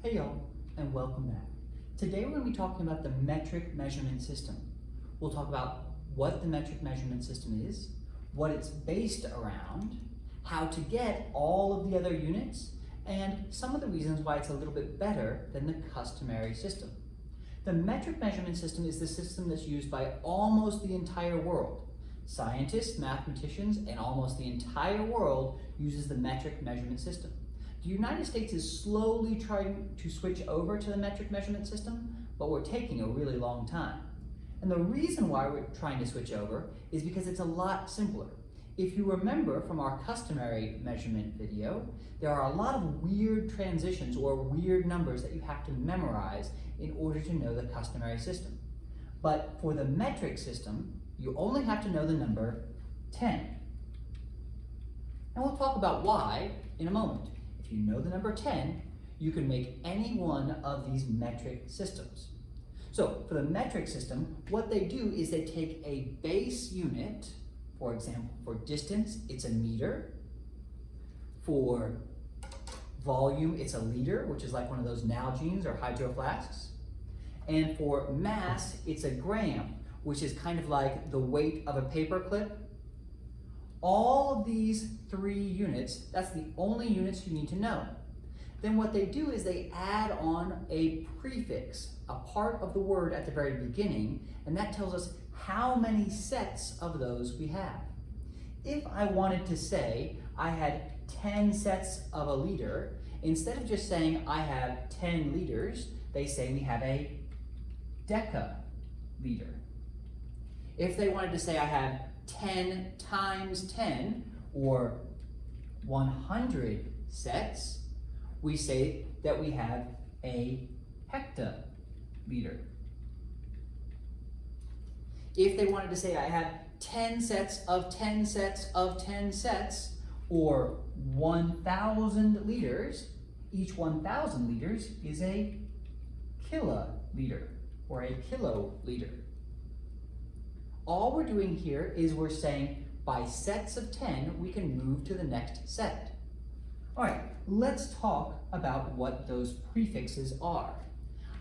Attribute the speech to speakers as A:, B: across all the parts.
A: Hey y'all, and welcome back. Today we're going to be talking about the metric measurement system. We'll talk about what the metric measurement system is, what it's based around, how to get all of the other units, and some of the reasons why it's a little bit better than the customary system. The metric measurement system is the system that's used by almost the entire world. Scientists, mathematicians, and almost the entire world uses the metric measurement system. The United States is slowly trying to switch over to the metric measurement system, but we're taking a really long time. And the reason why we're trying to switch over is because it's a lot simpler. If you remember from our customary measurement video, there are a lot of weird transitions or weird numbers that you have to memorize in order to know the customary system. But for the metric system, you only have to know the number 10. And we'll talk about why in a moment. If you know the number 10, you can make any one of these metric systems. So for the metric system, what they do is they take a base unit. For example, for distance, it's a meter. For volume, it's a liter, which is like one of those Nalgene's or hydro flasks. And for mass, it's a gram, which is kind of like the weight of a paper clip. All of these three units, that's the only units you need to know. Then what they do is they add on a prefix, a part of the word at the very beginning, and that tells us how many sets of those we have. If I wanted to say I had 10 sets of a liter, instead of just saying I have 10 liters, they say we have a decaliter. If they wanted to say I have 10 times 10, or 100 sets, we say that we have a hectoliter. If they wanted to say I have 10 sets of 10 sets of 10 sets, or 1,000 liters, each 1,000 liters is a kiloliter, or a kiloliter. All we're doing here is we're saying by sets of 10, we can move to the next set. All right, let's talk about what those prefixes are.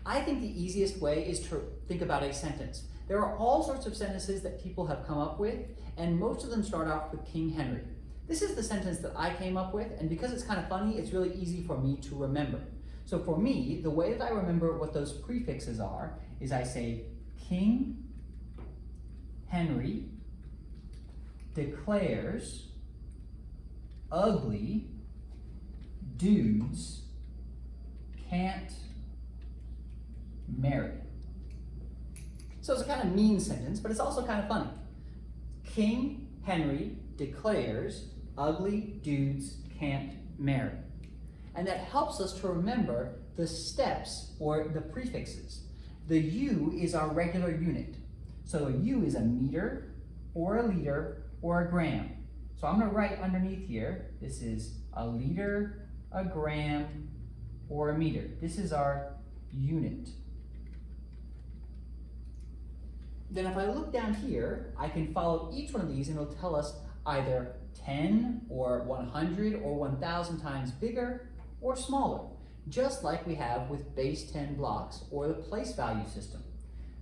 A: I think the easiest way is to think about a sentence. There are all sorts of sentences that people have come up with, and most of them start off with King Henry. This is the sentence that I came up with, and because it's kind of funny, it's really easy for me to remember. So for me, the way that I remember what those prefixes are is I say King Henry declares ugly dudes can't marry. So it's a kind of mean sentence, but it's also kind of funny. King Henry declares ugly dudes can't marry. And that helps us to remember the steps or the prefixes. The U is our regular unit. So a U is a meter, or a liter, or a gram. So I'm going to write underneath here, this is a liter, a gram, or a meter. This is our unit. Then if I look down here, I can follow each one of these and it'll tell us either 10 or 100 or 1,000 times bigger or smaller, just like we have with base 10 blocks or the place value system.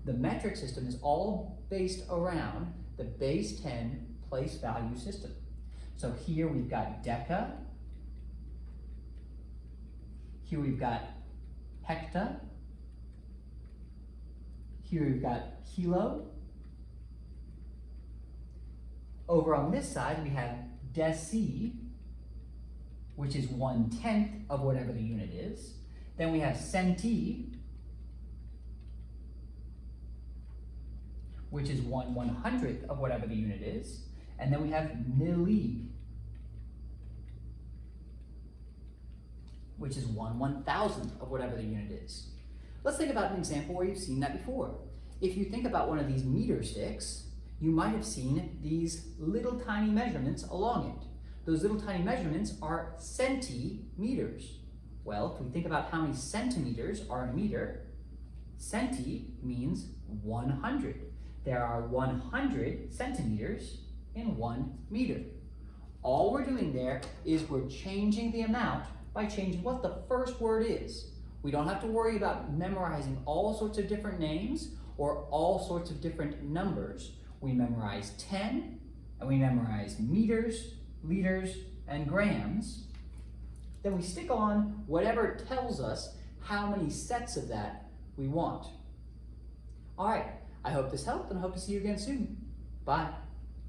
A: The metric system is all based around the base 10 place value system. So here we've got deca, here we've got hecta, here we've got kilo. Over on this side we have deci, which is 1/10 of whatever the unit is. Then we have centi, which is 1/100th of whatever the unit is. And then we have milli, which is 1/1000th of whatever the unit is. Let's think about an example where you've seen that before. If you think about one of these meter sticks, you might have seen these little tiny measurements along it. Those little tiny measurements are centimeters. Well, if we think about how many centimeters are in a meter, centi means 100. There are 100 centimeters in 1 meter. All we're doing there is we're changing the amount by changing what the first word is. We don't have to worry about memorizing all sorts of different names or all sorts of different numbers. We memorize 10, and we memorize meters, liters, and grams. Then we stick on whatever tells us how many sets of that we want. All right, I hope this helped, and I hope to see you again soon. Bye.